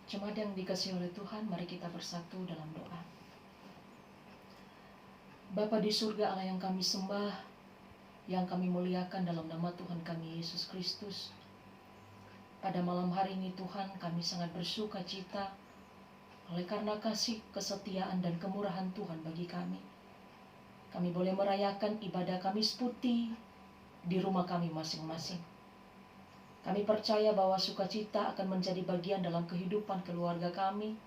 Jemaat yang dikasihi oleh Tuhan, mari kita bersatu dalam doa. Bapa di surga, Allah yang kami sembah, yang kami muliakan dalam nama Tuhan kami Yesus Kristus. Pada malam hari ini Tuhan, kami sangat bersuka cita oleh karena kasih, kesetiaan, dan kemurahan Tuhan bagi kami. Kami boleh merayakan ibadah Kamis Putih di rumah kami masing-masing. Kami percaya bahwa sukacita akan menjadi bagian dalam kehidupan keluarga kami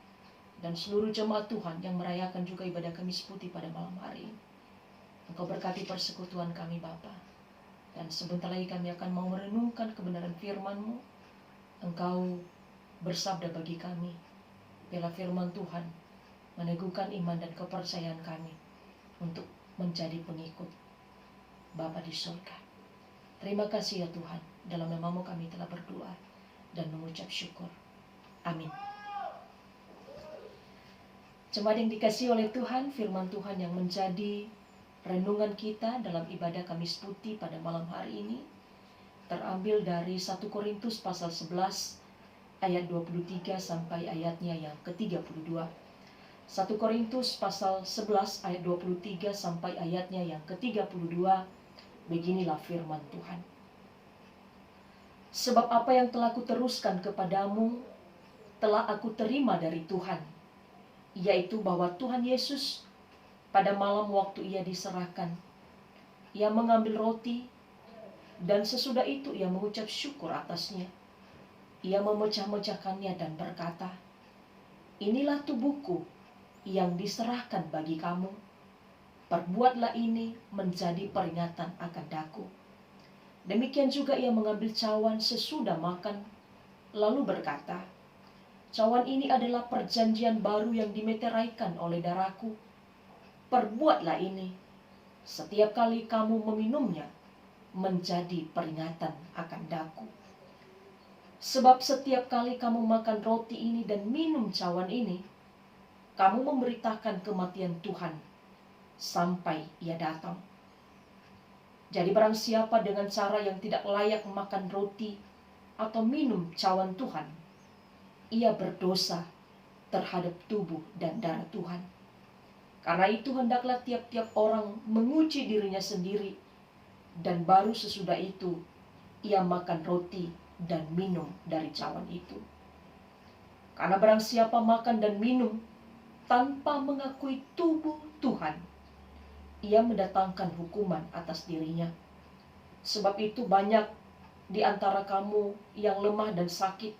dan seluruh jemaat Tuhan yang merayakan juga ibadah Kamis Putih pada malam hari ini. Engkau berkati persekutuan kami Bapa. Dan sebentar lagi kami akan mau merenungkan kebenaran firman-Mu. Engkau bersabda bagi kami, biarlah firman Tuhan meneguhkan iman dan kepercayaan kami untuk menjadi pengikut Bapa di surga. Terima kasih ya Tuhan, dalam nama-Mu kami telah berdoa dan mengucap syukur. Amin. Jemaat yang dikasihi oleh Tuhan, firman Tuhan yang menjadi renungan kita dalam ibadah Kamis Putih pada malam hari ini terambil dari 1 Korintus pasal 11 ayat 23 sampai ayatnya yang ke-32. 1 Korintus pasal 11 ayat 23 sampai ayatnya yang ke-32. Beginilah firman Tuhan. Sebab apa yang telah kuteruskan kepadamu telah aku terima dari Tuhan, yaitu bahwa Tuhan Yesus pada malam waktu ia diserahkan, ia mengambil roti, dan sesudah itu ia mengucap syukur atasnya. Ia memecah-mecahkannya dan berkata, "Inilah tubuhku yang diserahkan bagi kamu. Perbuatlah ini menjadi peringatan akan daku." Demikian juga ia mengambil cawan sesudah makan, lalu berkata, "Cawan ini adalah perjanjian baru yang dimeteraikan oleh darahku. Perbuatlah ini setiap kali kamu meminumnya menjadi peringatan akan daku. Sebab setiap kali kamu makan roti ini dan minum cawan ini, kamu memberitakan kematian Tuhan sampai ia datang. Jadi barang siapa dengan cara yang tidak layak makan roti atau minum cawan Tuhan, ia berdosa terhadap tubuh dan darah Tuhan. Karena itu hendaklah tiap-tiap orang menguji dirinya sendiri, dan baru sesudah itu ia makan roti dan minum dari cawan itu. Karena barang siapa makan dan minum tanpa mengakui tubuh Tuhan, ia mendatangkan hukuman atas dirinya. Sebab itu banyak di antara kamu yang lemah dan sakit,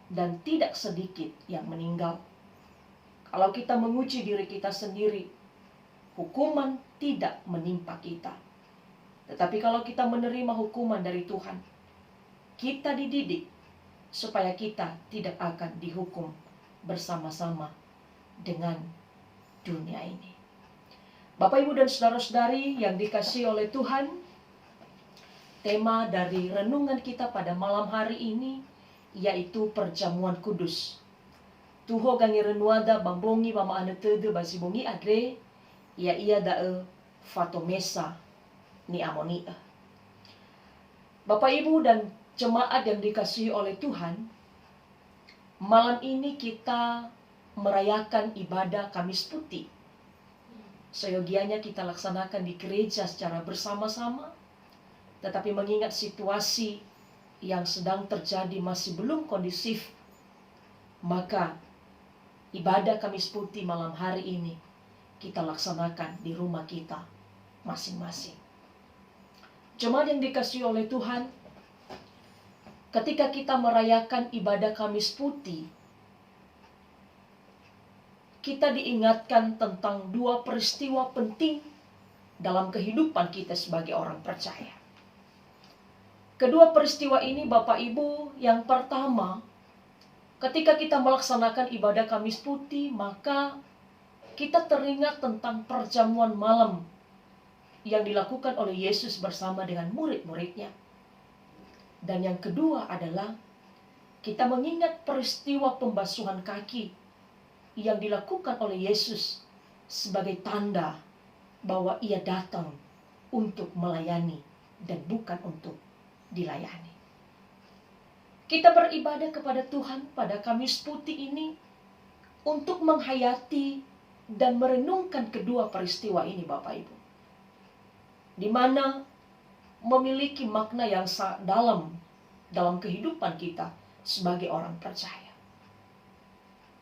dan tidak sedikit yang meninggal. Kalau kita menguji diri kita sendiri, hukuman tidak menimpa kita. Tetapi kalau kita menerima hukuman dari Tuhan, kita dididik supaya kita tidak akan dihukum bersama-sama dengan dunia ini. Bapak, Ibu, dan saudara-saudari yang dikasihi oleh Tuhan, tema dari renungan kita pada malam hari ini yaitu perjamuan kudus. Tuho gangi renuada bambongi mama ane tede basi bongi adre, ia dae fatomesa ni amoni. Bapak, Ibu, dan jemaat yang dikasihi oleh Tuhan, malam ini kita merayakan ibadah Kamis Putih. Seyogianya kita laksanakan di gereja secara bersama-sama, tetapi mengingat situasi yang sedang terjadi masih belum kondusif, maka ibadah Kamis Putih malam hari ini kita laksanakan di rumah kita masing-masing. Jemaat yang dikasihi oleh Tuhan, ketika kita merayakan ibadah Kamis Putih, kita diingatkan tentang dua peristiwa penting dalam kehidupan kita sebagai orang percaya. Kedua peristiwa ini, Bapak Ibu, yang pertama, ketika kita melaksanakan ibadah Kamis Putih, maka kita teringat tentang perjamuan malam yang dilakukan oleh Yesus bersama dengan murid-muridnya. Dan yang kedua adalah kita mengingat peristiwa pembasuhan kaki yang dilakukan oleh Yesus sebagai tanda bahwa ia datang untuk melayani dan bukan untuk dilayani. Kita beribadah kepada Tuhan pada Kamis Putih ini untuk menghayati dan merenungkan kedua peristiwa ini, Bapak Ibu, di mana memiliki makna yang sangat dalam kehidupan kita sebagai orang percaya.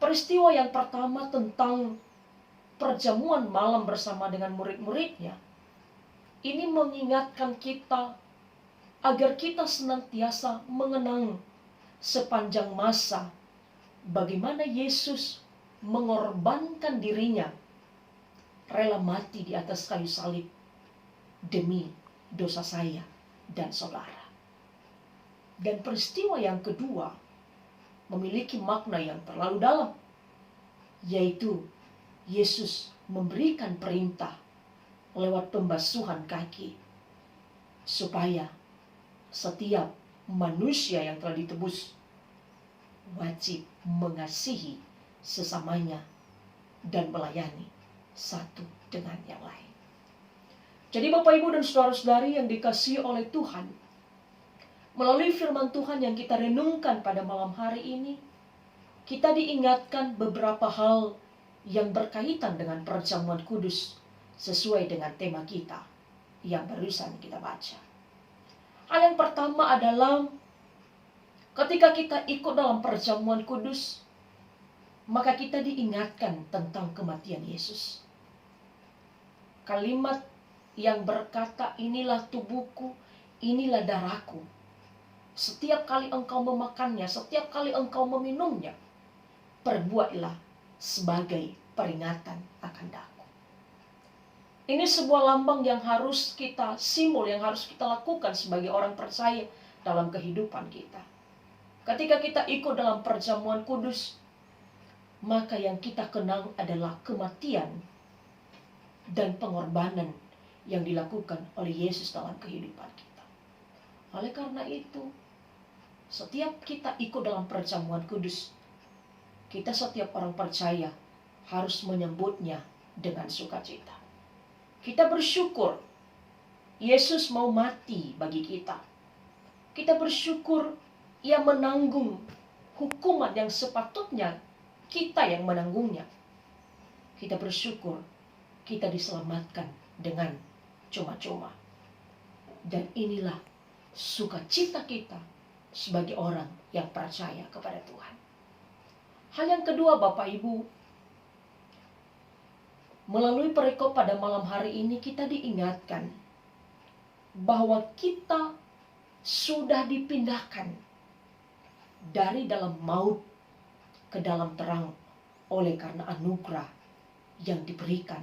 Peristiwa yang pertama tentang perjamuan malam bersama dengan murid-muridnya, ini mengingatkan kita agar kita senantiasa mengenang sepanjang masa bagaimana Yesus mengorbankan dirinya, rela mati di atas kayu salib demi dosa saya dan saudara. Dan peristiwa yang kedua memiliki makna yang terlalu dalam, yaitu Yesus memberikan perintah lewat pembasuhan kaki supaya setiap manusia yang telah ditebus wajib mengasihi sesamanya dan melayani satu dengan yang lain. Jadi Bapak Ibu dan saudara-saudari yang dikasihi oleh Tuhan, melalui firman Tuhan yang kita renungkan pada malam hari ini, kita diingatkan beberapa hal yang berkaitan dengan perjamuan kudus sesuai dengan tema kita yang barusan kita baca. Hal yang pertama adalah ketika kita ikut dalam perjamuan kudus, maka kita diingatkan tentang kematian Yesus. Kalimat yang berkata, inilah tubuhku, inilah darahku. Setiap kali engkau memakannya, setiap kali engkau meminumnya, perbuatlah sebagai peringatan akan aku. Ini sebuah lambang yang harus kita simbol, yang harus kita lakukan sebagai orang percaya dalam kehidupan kita. Ketika kita ikut dalam perjamuan kudus, maka yang kita kenang adalah kematian dan pengorbanan yang dilakukan oleh Yesus dalam kehidupan kita. Oleh karena itu, setiap kita ikut dalam perjamuan kudus, kita setiap orang percaya harus menyambutnya dengan sukacita. Kita bersyukur Yesus mau mati bagi kita. Kita bersyukur Ia menanggung hukuman yang sepatutnya kita yang menanggungnya. Kita bersyukur kita diselamatkan dengan cuma-cuma. Dan inilah sukacita kita sebagai orang yang percaya kepada Tuhan. Hal yang kedua, Bapak Ibu, melalui perikop pada malam hari ini kita diingatkan bahwa kita sudah dipindahkan dari dalam maut ke dalam terang oleh karena anugerah yang diberikan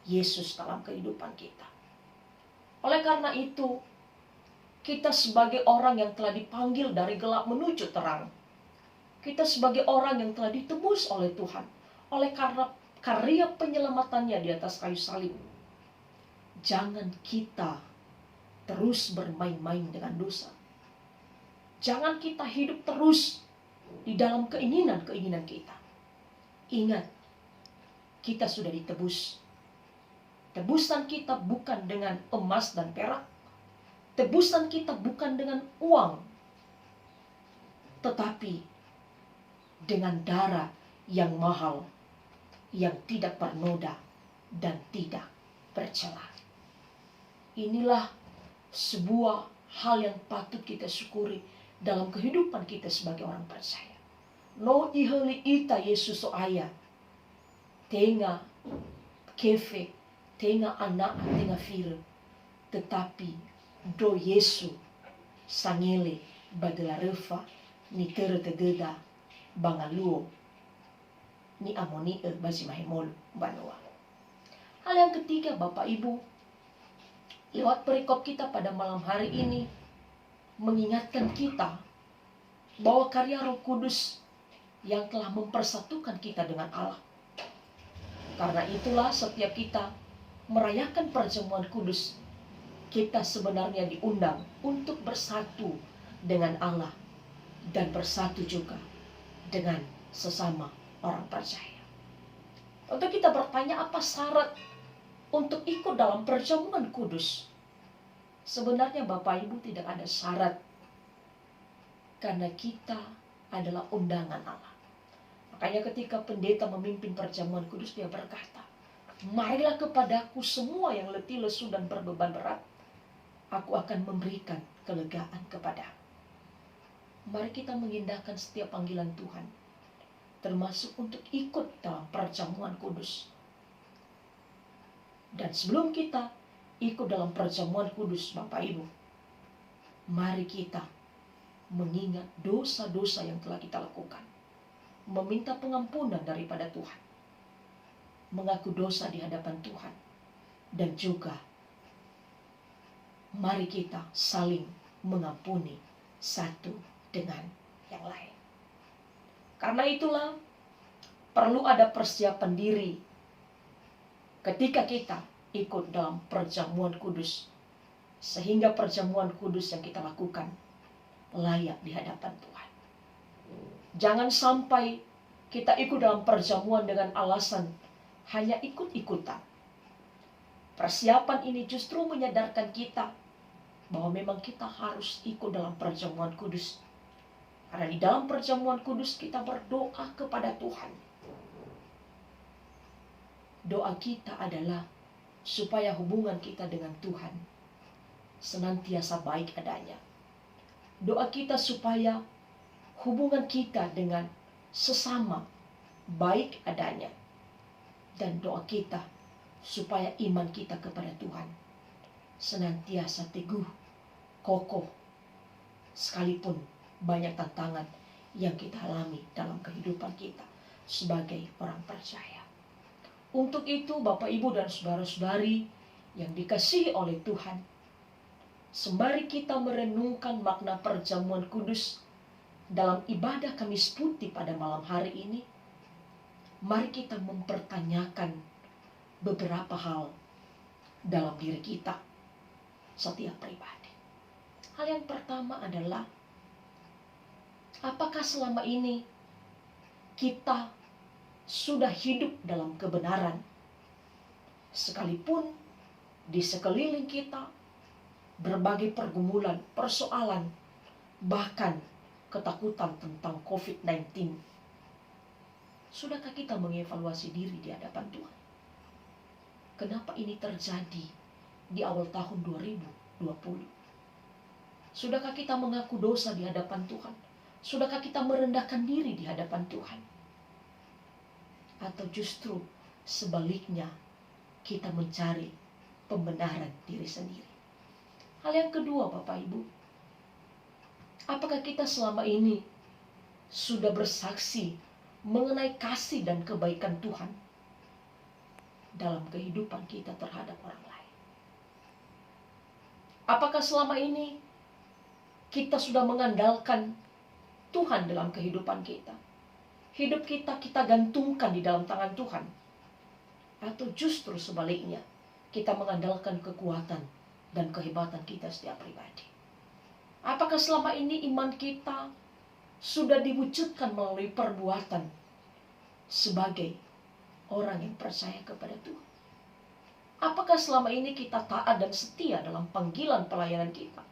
Yesus dalam kehidupan kita. Oleh karena itu, kita sebagai orang yang telah dipanggil dari gelap menuju terang, kita sebagai orang yang telah ditebus oleh Tuhan, oleh karena karya penyelamatannya di atas kayu salib, jangan kita terus bermain-main dengan dosa. Jangan kita hidup terus di dalam keinginan-keinginan kita. Ingat, kita sudah ditebus. Tebusan kita bukan dengan emas dan perak. Tebusan kita bukan dengan uang, tetapi dengan darah yang mahal, yang tidak bernoda dan tidak bercela. Inilah sebuah hal yang patut kita syukuri dalam kehidupan kita sebagai orang percaya. No iheli ita Yesus aya, tenga kefe, tenga anak, tenga fir, tetapi do Yesu sangele badala refa ni tere tegeda bangaluo ni amoni basi mahimol banoa. Hal yang ketiga, Bapak Ibu, lewat perikop kita pada malam hari ini mengingatkan kita bahwa karya Roh Kudus yang telah mempersatukan kita dengan Allah. Karena itulah setiap kita merayakan perjamuan kudus, kita sebenarnya diundang untuk bersatu dengan Allah dan bersatu juga dengan sesama orang percaya. Untuk kita bertanya apa syarat untuk ikut dalam perjamuan kudus? Sebenarnya Bapak Ibu tidak ada syarat. karena kita adalah undangan Allah. Makanya ketika pendeta memimpin perjamuan kudus, dia berkata, marilah kepadaku semua yang letih, lesu, dan berbeban berat. Aku akan memberikan kelegaan kepadamu. Mari kita mengindahkan setiap panggilan Tuhan, termasuk untuk ikut dalam perjamuan kudus. Dan sebelum kita ikut dalam perjamuan kudus, Bapak Ibu, mari kita mengingat dosa-dosa yang telah kita lakukan, meminta pengampunan daripada Tuhan, mengaku dosa di hadapan Tuhan, dan juga mari kita saling mengampuni satu dengan yang lain. Karena itulah perlu ada persiapan diri ketika kita ikut dalam perjamuan kudus, sehingga perjamuan kudus yang kita lakukan layak di hadapan Tuhan. Jangan sampai kita ikut dalam perjamuan dengan alasan hanya ikut-ikutan. Persiapan ini justru menyadarkan kita bahwa memang kita harus ikut dalam perjamuan kudus. Karena di dalam perjamuan kudus kita berdoa kepada Tuhan. Doa kita adalah supaya hubungan kita dengan Tuhan senantiasa baik adanya. Doa kita supaya hubungan kita dengan sesama baik adanya. Dan doa kita supaya iman kita kepada Tuhan senantiasa teguh, kokoh, sekalipun banyak tantangan yang kita alami dalam kehidupan kita sebagai orang percaya. Untuk itu, Bapak, Ibu, dan saudara-saudari yang dikasihi oleh Tuhan, sembari kita merenungkan makna perjamuan kudus dalam ibadah Kamis Putih pada malam hari ini, mari kita mempertanyakan beberapa hal dalam diri kita setiap pribadi. Hal yang pertama adalah, apakah selama ini kita sudah hidup dalam kebenaran, sekalipun di sekeliling kita berbagai pergumulan, persoalan, bahkan ketakutan tentang COVID-19. Sudahkah kita mengevaluasi diri di hadapan Tuhan? Kenapa ini terjadi di awal tahun 2020? Sudahkah kita mengaku dosa di hadapan Tuhan? Sudahkah kita merendahkan diri di hadapan Tuhan? Atau justru sebaliknya, kita mencari pembenaran diri sendiri? Hal yang kedua, Bapak Ibu, apakah kita selama ini sudah bersaksi mengenai kasih dan kebaikan Tuhan dalam kehidupan kita terhadap orang lain? Apakah selama ini kita sudah mengandalkan Tuhan dalam kehidupan kita? Hidup kita gantungkan di dalam tangan Tuhan? Atau justru sebaliknya, kita mengandalkan kekuatan dan kehebatan kita setiap pribadi? Apakah selama ini iman kita sudah diwujudkan melalui perbuatan sebagai orang yang percaya kepada Tuhan? Apakah selama ini kita taat dan setia dalam panggilan pelayanan kita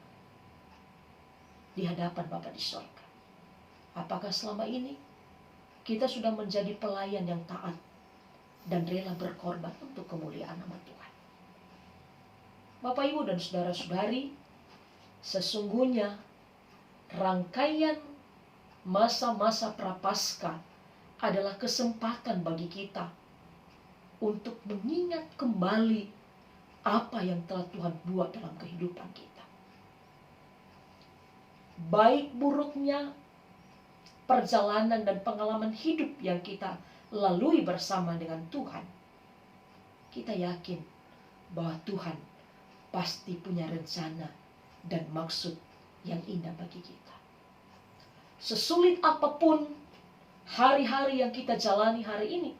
di hadapan Bapa di sorga? Apakah selama ini kita sudah menjadi pelayan yang taat dan rela berkorban untuk kemuliaan nama Tuhan? Bapak, Ibu, dan saudara-saudari, sesungguhnya rangkaian masa-masa prapaskah adalah kesempatan bagi kita untuk mengingat kembali apa yang telah Tuhan buat dalam kehidupan kita. Baik buruknya perjalanan dan pengalaman hidup yang kita lalui bersama dengan Tuhan, kita yakin bahwa Tuhan pasti punya rencana dan maksud yang indah bagi kita. Sesulit apapun hari-hari yang kita jalani hari ini,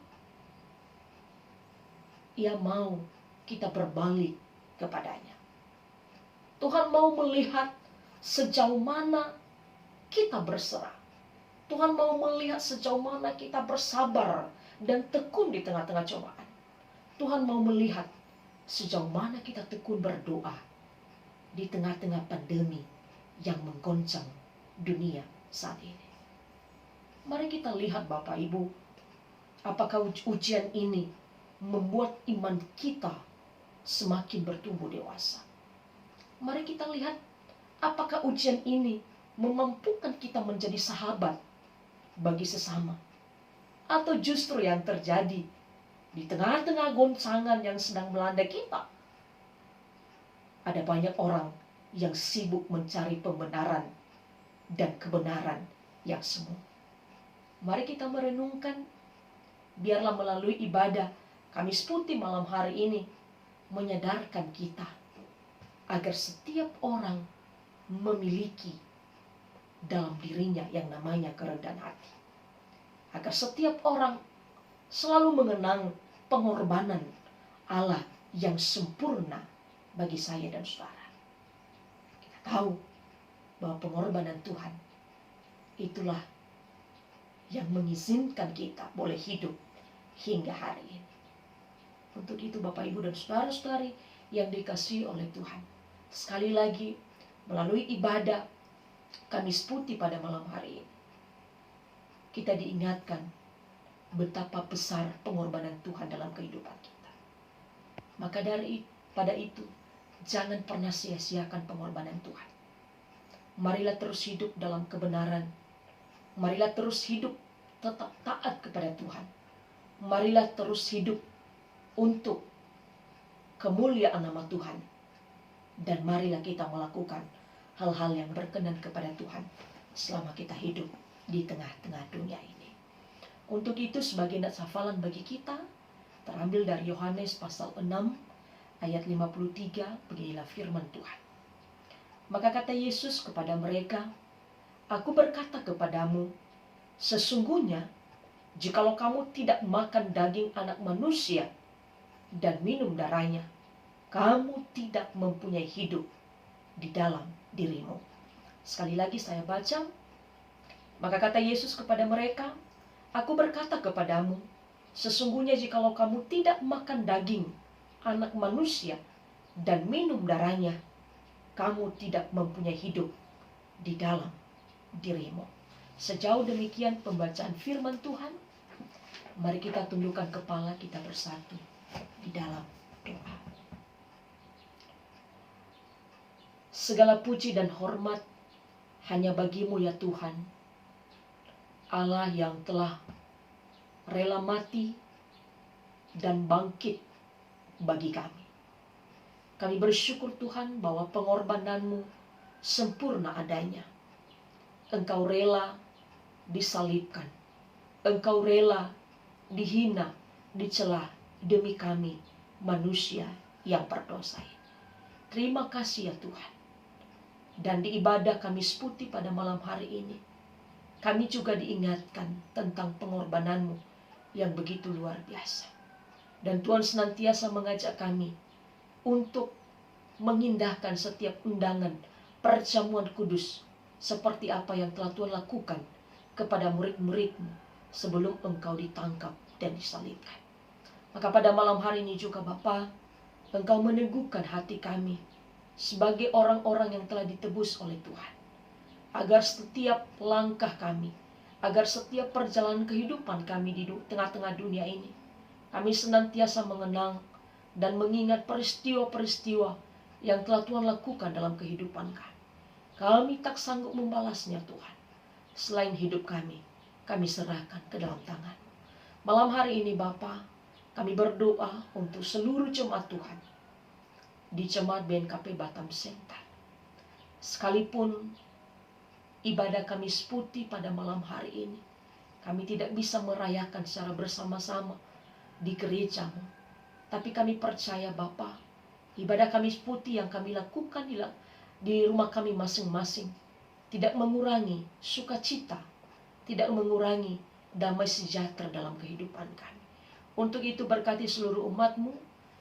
Ia mau kita berbalik kepadanya. Tuhan mau melihat sejauh mana kita berserah. Tuhan mau melihat sejauh mana kita bersabar dan tekun di tengah-tengah cobaan. Tuhan mau melihat sejauh mana kita tekun berdoa di tengah-tengah pandemi yang menggoncang dunia saat ini. Mari kita lihat Bapak Ibu, apakah ujian ini membuat iman kita semakin bertumbuh dewasa. Mari kita lihat apakah ujian ini memampukan kita menjadi sahabat bagi sesama. Atau justru yang terjadi di tengah-tengah goncangan yang sedang melanda kita, ada banyak orang yang sibuk mencari pembenaran dan kebenaran yang semu. Mari kita merenungkan, biarlah melalui ibadah Kamis Putih malam hari ini menyadarkan kita agar setiap orang memiliki dalam dirinya yang namanya kerendahan hati. Agar setiap orang selalu mengenang pengorbanan Allah yang sempurna bagi saya dan saudara. Kita tahu bahwa pengorbanan Tuhan itulah yang mengizinkan kita boleh hidup hingga hari ini. Untuk itu Bapak Ibu dan saudara-saudari yang dikasihi oleh Tuhan, sekali lagi melalui ibadah Kamis Putih pada malam hari ini, kita diingatkan betapa besar pengorbanan Tuhan dalam kehidupan kita. Maka pada itu, jangan pernah sia-siakan pengorbanan Tuhan. Marilah terus hidup dalam kebenaran. Marilah terus hidup tetap taat kepada Tuhan. Marilah terus hidup untuk kemuliaan nama Tuhan. Dan marilah kita melakukan hal-hal yang berkenan kepada Tuhan selama kita hidup di tengah-tengah dunia ini. Untuk itu sebagai nats hafalan bagi kita, terambil dari Yohanes pasal 6 ayat 53, beginilah firman Tuhan. Maka kata Yesus kepada mereka, Aku berkata kepadamu, sesungguhnya jikalau kamu tidak makan daging anak manusia dan minum darahnya, kamu tidak mempunyai hidup di dalam dirimu. Sekali lagi saya baca. Maka kata Yesus kepada mereka, Aku berkata kepadamu, sesungguhnya jikalau kamu tidak makan daging anak manusia dan minum darahnya, kamu tidak mempunyai hidup di dalam dirimu. Sejauh demikian pembacaan firman Tuhan. Mari kita tundukkan kepala kita bersatu di dalam doa. Segala puji dan hormat hanya bagi-Mu ya Tuhan, Allah yang telah rela mati dan bangkit bagi kami. Kami bersyukur Tuhan bahwa pengorbanan-Mu sempurna adanya. Engkau rela disalibkan. Engkau rela dihina, dicela demi kami manusia yang berdosa. Terima kasih ya Tuhan. Dan di ibadah Kamis Putih pada malam hari ini, kami juga diingatkan tentang pengorbanan-Mu yang begitu luar biasa. Dan Tuhan senantiasa mengajak kami untuk mengindahkan setiap undangan perjamuan kudus, seperti apa yang telah Tuhan lakukan kepada murid-murid-Mu sebelum Engkau ditangkap dan disalibkan. Maka pada malam hari ini juga Bapa, Engkau meneguhkan hati kami sebagai orang-orang yang telah ditebus oleh Tuhan, agar setiap langkah kami, agar setiap perjalanan kehidupan kami di tengah-tengah dunia ini, kami senantiasa mengenang dan mengingat peristiwa-peristiwa yang telah Tuhan lakukan dalam kehidupan kami. Kami tak sanggup membalasnya Tuhan. Selain hidup kami serahkan ke dalam tangan. Malam hari ini Bapa, kami berdoa untuk seluruh jemaat Tuhan di Jemaat BNKP Batam Sentani. Sekalipun ibadah Kamis Putih pada malam hari ini kami tidak bisa merayakan secara bersama-sama di gereja-Mu, tapi kami percaya Bapa, ibadah Kamis Putih yang kami lakukan di rumah kami masing-masing tidak mengurangi sukacita, tidak mengurangi damai sejahtera dalam kehidupan kami. Untuk itu berkati seluruh umat-Mu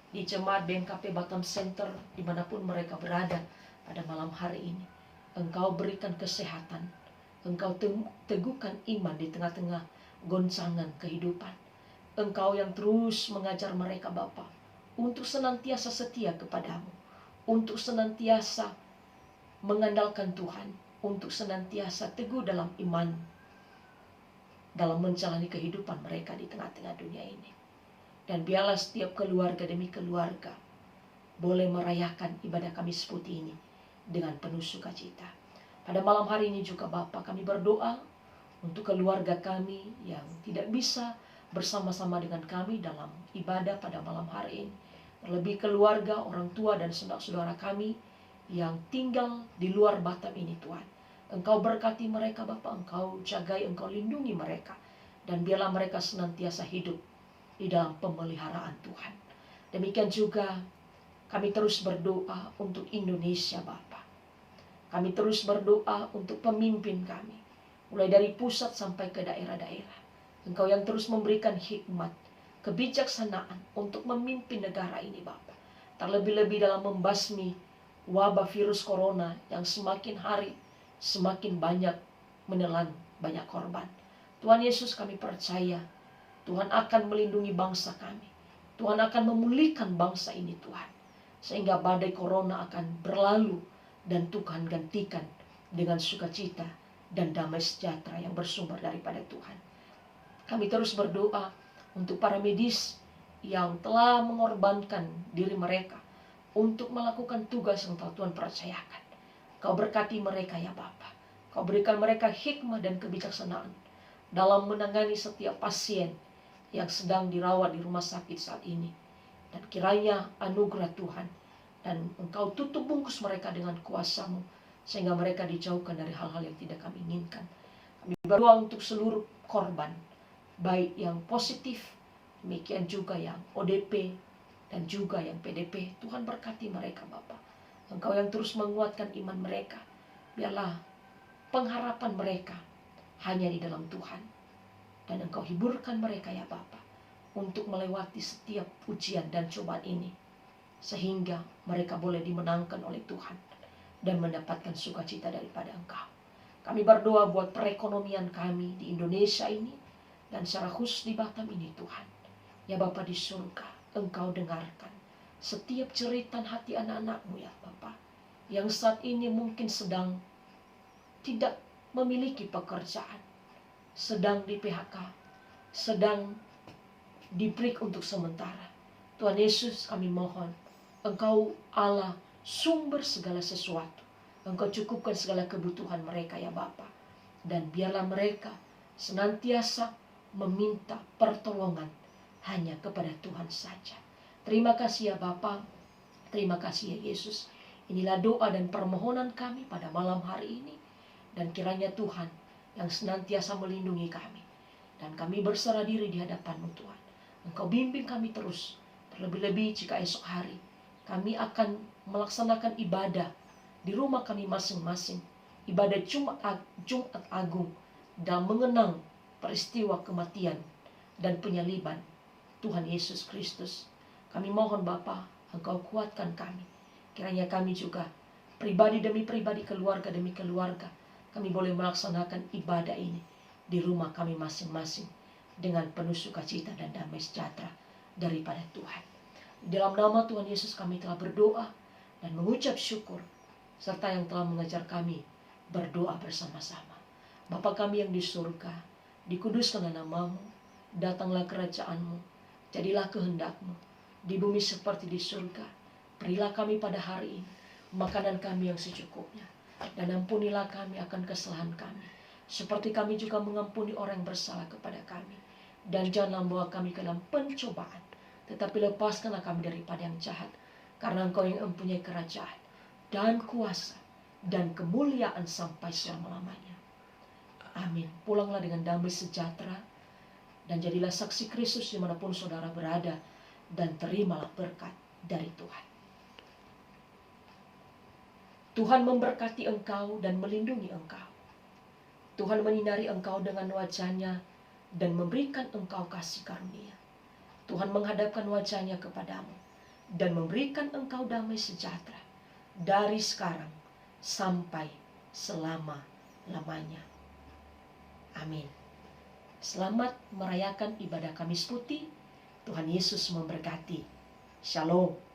di Jemaat BNKP Batam Center dimanapun mereka berada pada malam hari ini. Engkau berikan kesehatan, Engkau teguhkan iman di tengah-tengah goncangan kehidupan. Engkau yang terus mengajar mereka Bapa untuk senantiasa setia kepadamu, untuk senantiasa mengandalkan Tuhan, untuk senantiasa teguh dalam iman, dalam menjalani kehidupan mereka di tengah-tengah dunia ini. Dan biarlah setiap keluarga demi keluarga boleh merayakan ibadah Kamis Putih ini dengan penuh sukacita. Pada malam hari ini juga Bapa, kami berdoa untuk keluarga kami yang tidak bisa bersama-sama dengan kami dalam ibadah pada malam hari ini. Terlebih keluarga, orang tua dan saudara-saudara kami yang tinggal di luar Batam ini Tuhan. Engkau berkati mereka Bapa, Engkau jagai, Engkau lindungi mereka. Dan biarlah mereka senantiasa hidup di dalam pemeliharaan Tuhan. Demikian juga kami terus berdoa untuk Indonesia Bapa. Kami terus berdoa untuk pemimpin kami, mulai dari pusat sampai ke daerah-daerah. Engkau yang terus memberikan hikmat, kebijaksanaan untuk memimpin negara ini Bapa. Terlebih-lebih dalam membasmi wabah virus corona yang semakin hari semakin banyak menelan banyak korban. Tuhan Yesus, kami percaya Tuhan akan melindungi bangsa kami. Tuhan akan memulihkan bangsa ini Tuhan. Sehingga badai corona akan berlalu dan Tuhan gantikan dengan sukacita dan damai sejahtera yang bersumber daripada Tuhan. Kami terus berdoa untuk para medis yang telah mengorbankan diri mereka untuk melakukan tugas yang telah Tuhan percayakan. Kau berkati mereka ya Bapa. Kau berikan mereka hikmah dan kebijaksanaan dalam menangani setiap pasien yang sedang dirawat di rumah sakit saat ini. Dan kiranya anugerah Tuhan dan Engkau tutup bungkus mereka dengan kuasa-Mu, sehingga mereka dijauhkan dari hal-hal yang tidak kami inginkan. Kami berdoa untuk seluruh korban, baik yang positif, demikian juga yang ODP, dan juga yang PDP. Tuhan berkati mereka Bapa. Engkau yang terus menguatkan iman mereka. Biarlah pengharapan mereka hanya di dalam Tuhan. Dan Engkau hiburkan mereka ya Bapa, untuk melewati setiap ujian dan cobaan ini, sehingga mereka boleh dimenangkan oleh Tuhan dan mendapatkan sukacita daripada Engkau. Kami berdoa buat perekonomian kami di Indonesia ini, dan secara khusus di Batam ini Tuhan. Ya Bapa di surga, Engkau dengarkan setiap jeritan hati anak-anak-Mu ya Bapa, yang saat ini mungkin sedang tidak memiliki pekerjaan, sedang di PHK, sedang di break untuk sementara. Tuhan Yesus, kami mohon Engkau Allah sumber segala sesuatu. Engkau cukupkan segala kebutuhan mereka ya Bapa. Dan biarlah mereka senantiasa meminta pertolongan hanya kepada Tuhan saja. Terima kasih ya Bapa. Terima kasih ya Yesus. Inilah doa dan permohonan kami pada malam hari ini. Dan kiranya Tuhan yang senantiasa melindungi kami. Dan kami berserah diri di hadapan-Mu Tuhan. Engkau bimbing kami terus. Terlebih-lebih jika esok hari kami akan melaksanakan ibadah di rumah kami masing-masing. Ibadah Jumat Agung dan mengenang peristiwa kematian dan penyaliban Tuhan Yesus Kristus. Kami mohon Bapa, Engkau kuatkan kami. Kiranya kami juga pribadi demi pribadi, keluarga demi keluarga, kami boleh melaksanakan ibadah ini di rumah kami masing-masing dengan penuh sukacita dan damai sejahtera daripada Tuhan. Dalam nama Tuhan Yesus kami telah berdoa dan mengucap syukur, serta yang telah mengajar kami berdoa bersama-sama. Bapa kami yang di surga, dikuduskanlah nama-Mu, datanglah kerajaan-Mu, jadilah kehendak-Mu di bumi seperti di surga. Berilah kami pada hari ini makanan kami yang secukupnya, dan ampunilah kami akan kesalahan kami, seperti kami juga mengampuni orang yang bersalah kepada kami. Dan janganlah membawa kami ke dalam pencobaan, tetapi lepaskanlah kami daripada yang jahat. Karena Engkau yang mempunyai kerajaan dan kuasa dan kemuliaan sampai selama-lamanya. Amin. Pulanglah dengan damai sejahtera, dan jadilah saksi Kristus dimanapun saudara berada, dan terimalah berkat dari Tuhan. Tuhan memberkati engkau dan melindungi engkau. Tuhan menyinari engkau dengan wajah-Nya dan memberikan engkau kasih karunia. Tuhan menghadapkan wajah-Nya kepadamu dan memberikan engkau damai sejahtera dari sekarang sampai selama-lamanya. Amin. Selamat merayakan ibadah Kamis Putih. Tuhan Yesus memberkati. Shalom.